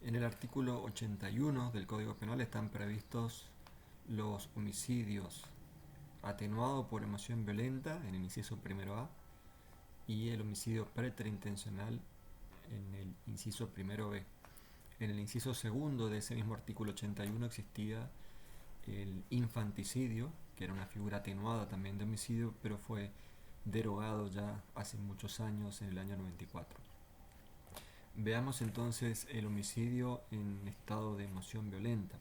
En el artículo 81 del Código Penal están previstos los homicidios atenuados por emoción violenta en el inciso primero A y el homicidio preterintencional en el inciso primero B. En el inciso segundo de ese mismo artículo 81 existía el infanticidio, que era una figura atenuada también de homicidio, pero fue derogado ya hace muchos años, en el año 94. Veamos entonces el homicidio en estado de emoción violenta.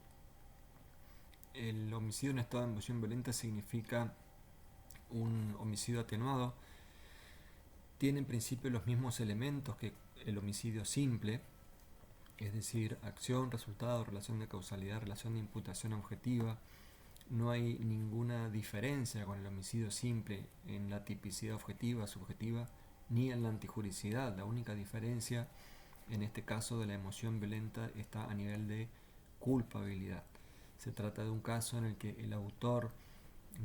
El homicidio en estado de emoción violenta significa un homicidio atenuado. Tiene en principio los mismos elementos que el homicidio simple, es decir, acción, resultado, relación de causalidad, relación de imputación objetiva. No hay ninguna diferencia con el homicidio simple en la tipicidad objetiva, subjetiva, ni en la antijuricidad. La única diferencia en este caso de la emoción violenta está a nivel de culpabilidad. Se trata de un caso en el que el autor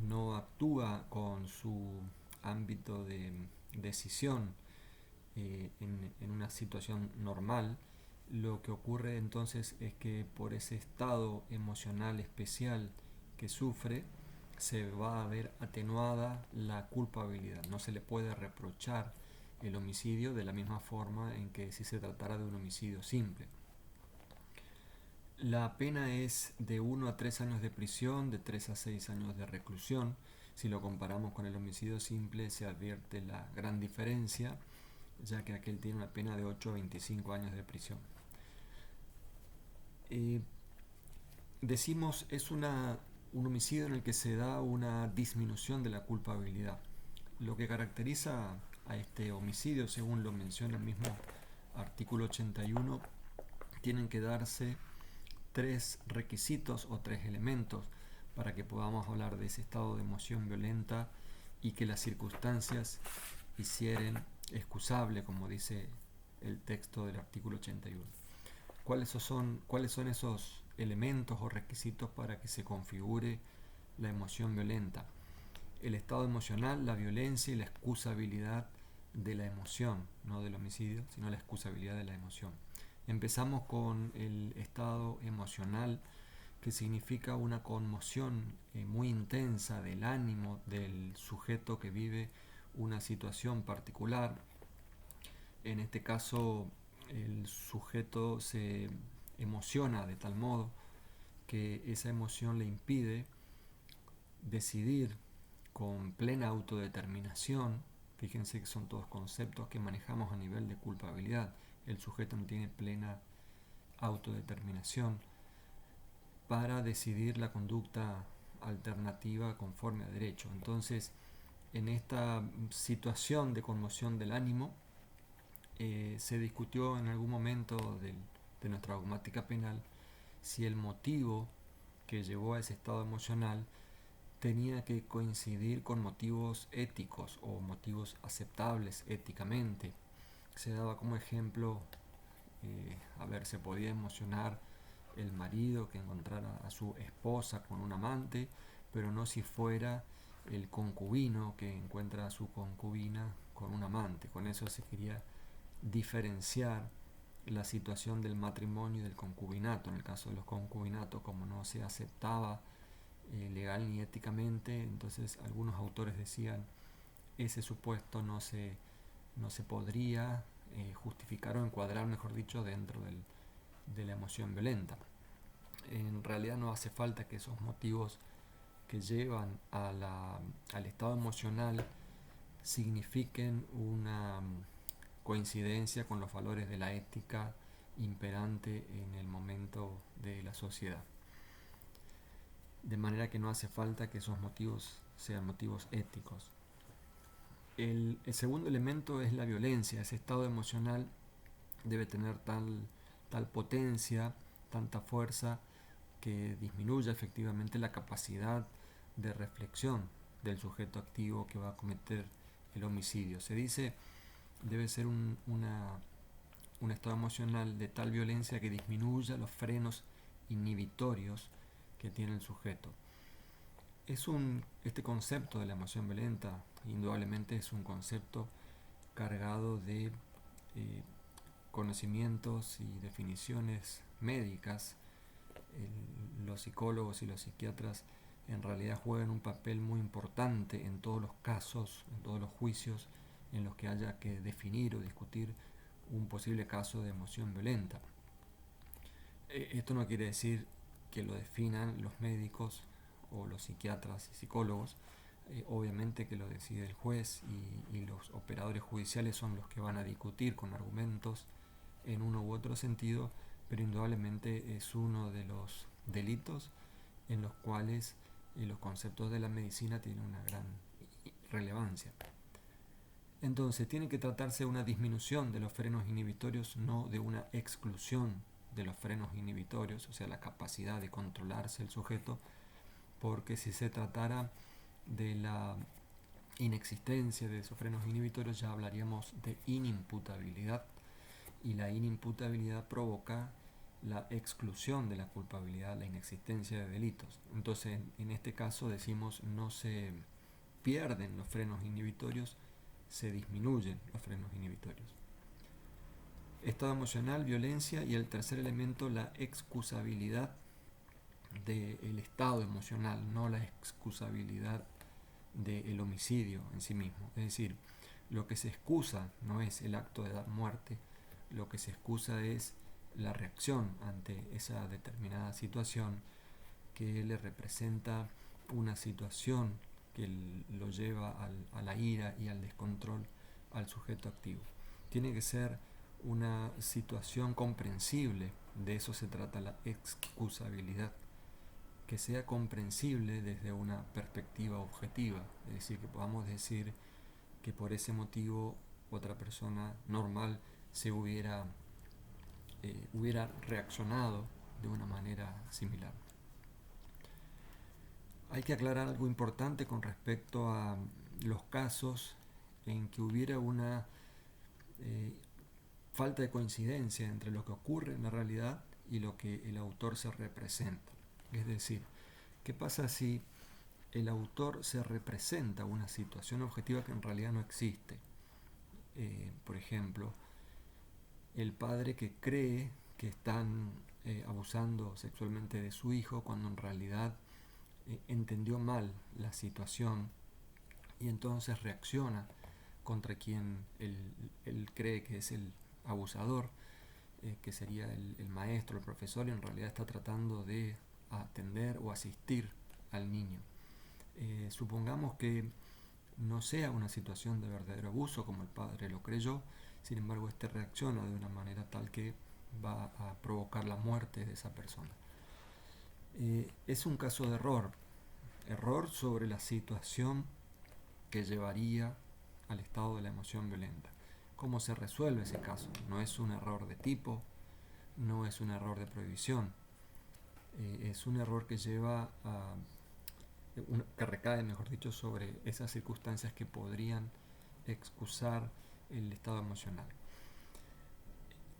no actúa con su ámbito de decisión en una situación normal. Lo que ocurre entonces es que por ese estado emocional especial que sufre, se va a ver atenuada la culpabilidad. No se le puede reprochar el homicidio de la misma forma en que si se tratara de un homicidio simple. La pena es de 1 a 3 años de prisión, de 3 a 6 años de reclusión. Si lo comparamos con el homicidio simple, se advierte la gran diferencia, ya que aquel tiene una pena de 8 a 25 años de prisión. Decimos es un homicidio en el que se da una disminución de la culpabilidad. Lo que caracteriza a este homicidio, según lo menciona el mismo artículo 81, tienen que darse 3 requisitos o 3 elementos para que podamos hablar de ese estado de emoción violenta y que las circunstancias hicieren excusable, como dice el texto del artículo 81. ¿Cuáles son esos elementos o requisitos para que se configure la emoción violenta? El estado emocional, la violencia y la excusabilidad de la emoción, no del homicidio, sino la excusabilidad de la emoción. Empezamos con el estado emocional, que significa una conmoción muy intensa del ánimo del sujeto que vive una situación particular. En este caso, el sujeto se emociona de tal modo que esa emoción le impide decidir con plena autodeterminación. Fíjense que son todos conceptos que manejamos a nivel de culpabilidad. El sujeto no tiene plena autodeterminación para decidir la conducta alternativa conforme a derecho. Entonces, en esta situación de conmoción del ánimo, se discutió en algún momento de nuestra dogmática penal si el motivo que llevó a ese estado emocional tenía que coincidir con motivos éticos o motivos aceptables éticamente. Se daba como ejemplo, se podía emocionar el marido que encontrara a su esposa con un amante, pero no si fuera el concubino que encuentra a su concubina con un amante. Con eso se quería diferenciar la situación del matrimonio y del concubinato. En el caso de los concubinatos, como no se aceptaba legal ni éticamente, entonces algunos autores decían ese supuesto no se podría justificar o encuadrar, mejor dicho, dentro de la emoción violenta. En realidad no hace falta que esos motivos que llevan al estado emocional signifiquen una coincidencia con los valores de la ética imperante en el momento de la sociedad. De manera que no hace falta que esos motivos sean motivos éticos. El segundo elemento es la violencia. Ese estado emocional debe tener tal potencia, tanta fuerza, que disminuya efectivamente la capacidad de reflexión del sujeto activo que va a cometer el homicidio. Se dice debe ser un estado emocional de tal violencia que disminuya los frenos inhibitorios que tiene el sujeto. Este concepto de la emoción violenta indudablemente es un concepto cargado de conocimientos y definiciones médicas, los psicólogos y los psiquiatras en realidad juegan un papel muy importante en todos los casos, en todos los juicios en los que haya que definir o discutir un posible caso de emoción violenta. Esto no quiere decir que lo definan los médicos o los psiquiatras y psicólogos. Obviamente que lo decide el juez y los operadores judiciales son los que van a discutir con argumentos en uno u otro sentido, pero indudablemente es uno de los delitos en los cuales los conceptos de la medicina tienen una gran relevancia. Entonces tiene que tratarse de una disminución de los frenos inhibitorios, no de una exclusión de los frenos inhibitorios, o sea, la capacidad de controlarse el sujeto, porque si se tratara de la inexistencia de esos frenos inhibitorios ya hablaríamos de inimputabilidad, y la inimputabilidad provoca la exclusión de la culpabilidad, la inexistencia de delitos. Entonces, en este caso decimos no se pierden los frenos inhibitorios, se disminuyen los frenos inhibitorios. Estado emocional, violencia, y el tercer elemento, la excusabilidad del estado emocional, no la excusabilidad del homicidio en sí mismo. Es decir, lo que se excusa no es el acto de dar muerte, lo que se excusa es la reacción ante esa determinada situación que le representa una situación que lo lleva a la ira y al descontrol al sujeto activo. Tiene que ser una situación comprensible, de eso se trata la excusabilidad, que sea comprensible desde una perspectiva objetiva, es decir, que podamos decir que por ese motivo otra persona normal se hubiera reaccionado de una manera similar. Hay que aclarar algo importante con respecto a los casos en que hubiera una falta de coincidencia entre lo que ocurre en la realidad y lo que el autor se representa. Es decir, ¿qué pasa si el autor se representa una situación objetiva que en realidad no existe? Por ejemplo, el padre que cree que están abusando sexualmente de su hijo cuando en realidad entendió mal la situación y entonces reacciona contra quien él cree que es el abusador, que sería el maestro, el profesor, y en realidad está tratando de atender o asistir al niño. Supongamos que no sea una situación de verdadero abuso como el padre lo creyó, sin embargo este reacciona de una manera tal que va a provocar la muerte de esa persona. Es un caso de error sobre la situación que llevaría al estado de la emoción violenta. ¿Cómo se resuelve ese caso? No es un error de tipo, no es un error de prohibición, es un error que lleva a que recae, mejor dicho, sobre esas circunstancias que podrían excusar el estado emocional.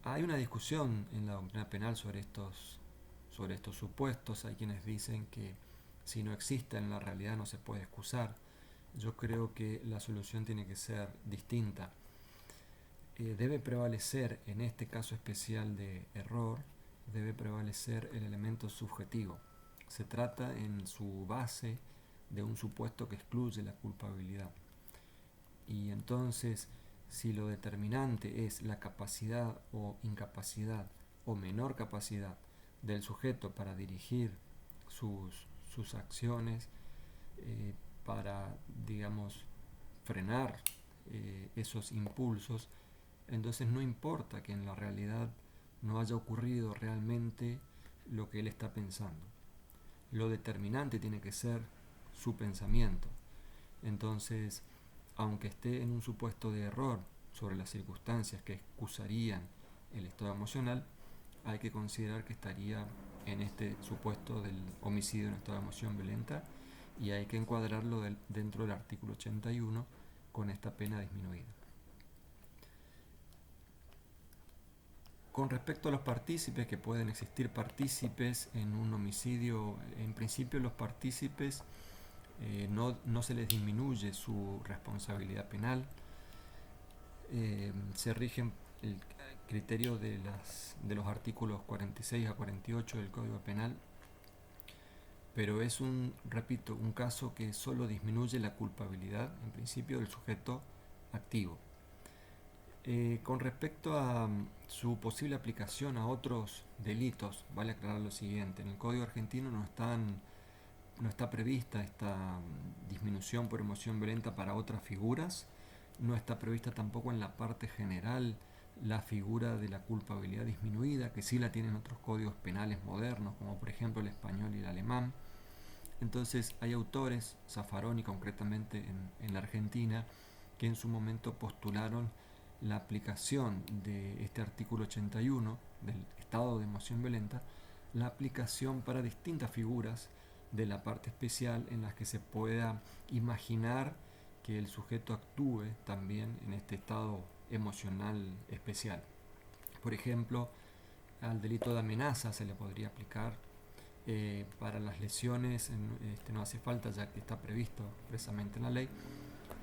Hay una discusión en la doctrina penal sobre estos supuestos. Hay quienes dicen que si no existe en la realidad no se puede excusar. Yo creo que la solución tiene que ser distinta. Debe prevalecer, en este caso especial de error, debe prevalecer el elemento subjetivo. Se trata en su base de un supuesto que excluye la culpabilidad. Y entonces, si lo determinante es la capacidad o incapacidad o menor capacidad del sujeto para dirigir sus acciones, para, digamos, frenar esos impulsos, entonces no importa que en la realidad no haya ocurrido realmente lo que él está pensando. Lo determinante tiene que ser su pensamiento. Entonces, aunque esté en un supuesto de error sobre las circunstancias que excusarían el estado emocional, hay que considerar que estaría en este supuesto del homicidio en estado de emoción violenta y hay que encuadrarlo dentro del artículo 81 con esta pena disminuida. Con respecto a los partícipes, que pueden existir partícipes en un homicidio, en principio los partícipes no se les disminuye su responsabilidad penal, se rigen el criterio de los artículos 46 a 48 del Código Penal, pero es repito, un caso que solo disminuye la culpabilidad, en principio, del sujeto activo. Con respecto a su posible aplicación a otros delitos, vale aclarar lo siguiente: en el Código argentino no está prevista esta disminución por emoción violenta para otras figuras, no está prevista tampoco en la parte general la figura de la culpabilidad disminuida, que sí la tienen otros códigos penales modernos, como por ejemplo el español y el alemán. Entonces hay autores, Zaffaroni concretamente en la Argentina, que en su momento postularon la aplicación de este artículo 81 del estado de emoción violenta, la aplicación para distintas figuras de la parte especial en las que se pueda imaginar que el sujeto actúe también en este estado emocional especial. Por ejemplo, al delito de amenaza se le podría aplicar. Para las lesiones no hace falta, ya que está previsto expresamente en la ley,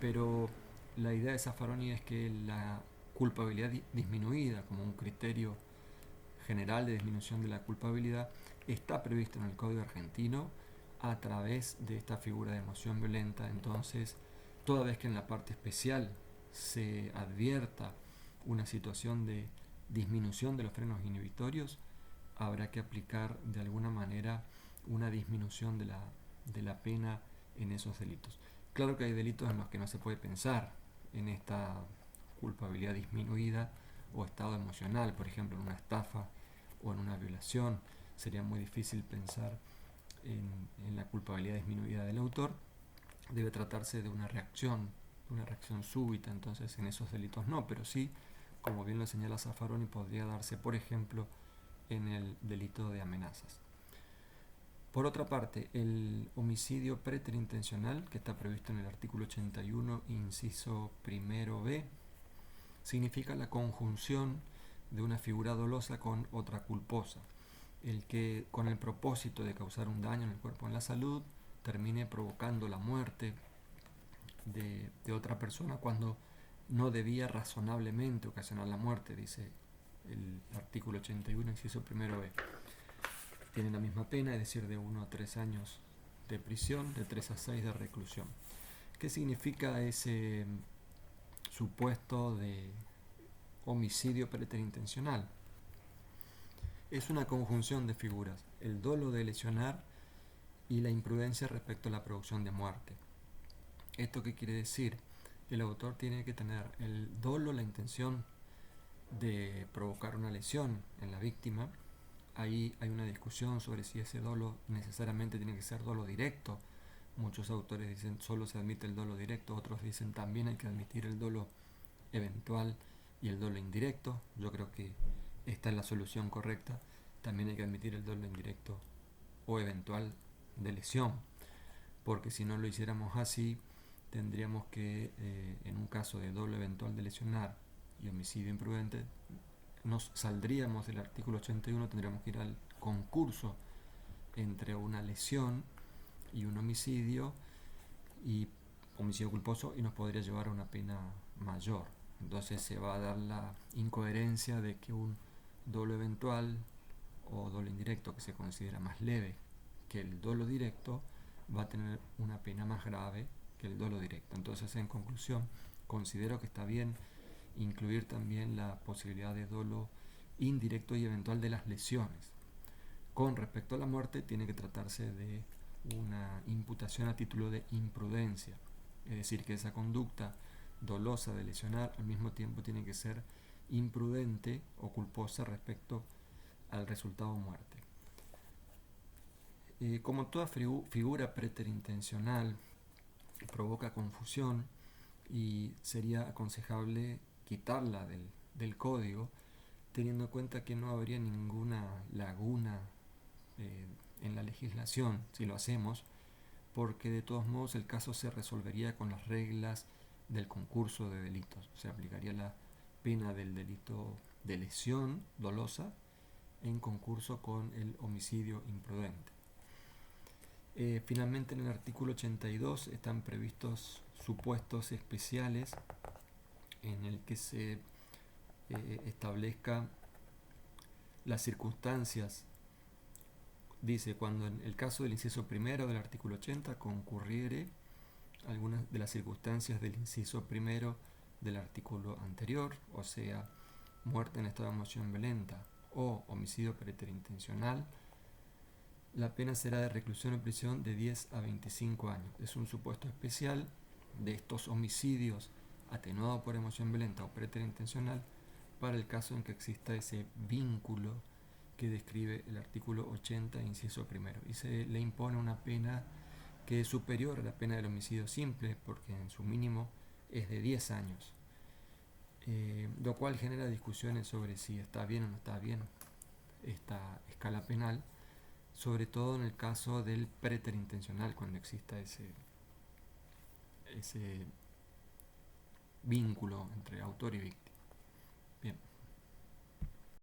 pero la idea de Zaffaroni es que la culpabilidad disminuida como un criterio general de disminución de la culpabilidad está previsto en el Código argentino a través de esta figura de emoción violenta. Entonces, toda vez que en la parte especial se advierta una situación de disminución de los frenos inhibitorios, habrá que aplicar de alguna manera una disminución de la pena en esos delitos. Claro que hay delitos en los que no se puede pensar en esta culpabilidad disminuida o estado emocional, por ejemplo en una estafa o en una violación. Sería muy difícil pensar en la culpabilidad disminuida del autor. Debe tratarse de una reacción súbita, entonces en esos delitos no, pero sí, como bien lo señala Zaffaroni, podría darse, por ejemplo, en el delito de amenazas. Por otra parte, el homicidio preterintencional, que está previsto en el artículo 81, inciso primero B, significa la conjunción de una figura dolosa con otra culposa, el que con el propósito de causar un daño en el cuerpo o en la salud termine provocando la muerte de otra persona cuando no debía razonablemente ocasionar la muerte, dice el artículo 81, inciso primero B. Tienen la misma pena, es decir, de 1 a 3 años de prisión, de 3 a 6 de reclusión. ¿Qué significa ese supuesto de homicidio preterintencional? Es una conjunción de figuras: el dolo de lesionar y la imprudencia respecto a la producción de muerte. ¿Esto qué quiere decir? El autor tiene que tener el dolo, la intención de provocar una lesión en la víctima. Ahí hay una discusión sobre si ese dolo necesariamente tiene que ser dolo directo. Muchos autores dicen solo se admite el dolo directo, otros dicen también hay que admitir el dolo eventual y el dolo indirecto. Yo creo que esta es la solución correcta. También hay que admitir el dolo indirecto o eventual de lesión, porque si no lo hiciéramos así, tendríamos que, en un caso de dolo eventual de lesionar y homicidio imprudente, nos saldríamos del artículo 81, tendríamos que ir al concurso entre una lesión y un homicidio y homicidio culposo, y nos podría llevar a una pena mayor. Entonces se va a dar la incoherencia de que un dolo eventual o dolo indirecto, que se considera más leve que el dolo directo, va a tener una pena más grave que el dolo directo. Entonces, en conclusión, considero que está bien incluir también la posibilidad de dolo indirecto y eventual de las lesiones. Con respecto a la muerte, tiene que tratarse de una imputación a título de imprudencia, es decir, que esa conducta dolosa de lesionar al mismo tiempo tiene que ser imprudente o culposa respecto al resultado muerte. Como toda figura preterintencional provoca confusión y sería aconsejable quitarla del código, teniendo en cuenta que no habría ninguna laguna en la legislación si lo hacemos, porque de todos modos el caso se resolvería con las reglas del concurso de delitos. Se aplicaría la pena del delito de lesión dolosa en concurso con el homicidio imprudente. Finalmente, en el artículo 82 están previstos supuestos especiales en el que se establezca las circunstancias. Dice, cuando en el caso del inciso primero del artículo 80 concurriere algunas de las circunstancias del inciso primero del artículo anterior, o sea, muerte en estado de emoción violenta o homicidio preterintencional, la pena será de reclusión en prisión de 10 a 25 años. Es un supuesto especial de estos homicidios atenuados por emoción violenta o preterintencional para el caso en que exista ese vínculo que describe el artículo 80, inciso primero, y se le impone una pena que es superior a la pena del homicidio simple, porque en su mínimo es de 10 años, lo cual genera discusiones sobre si está bien o no está bien esta escala penal, sobre todo en el caso del preterintencional, cuando exista ese vínculo entre autor y víctima.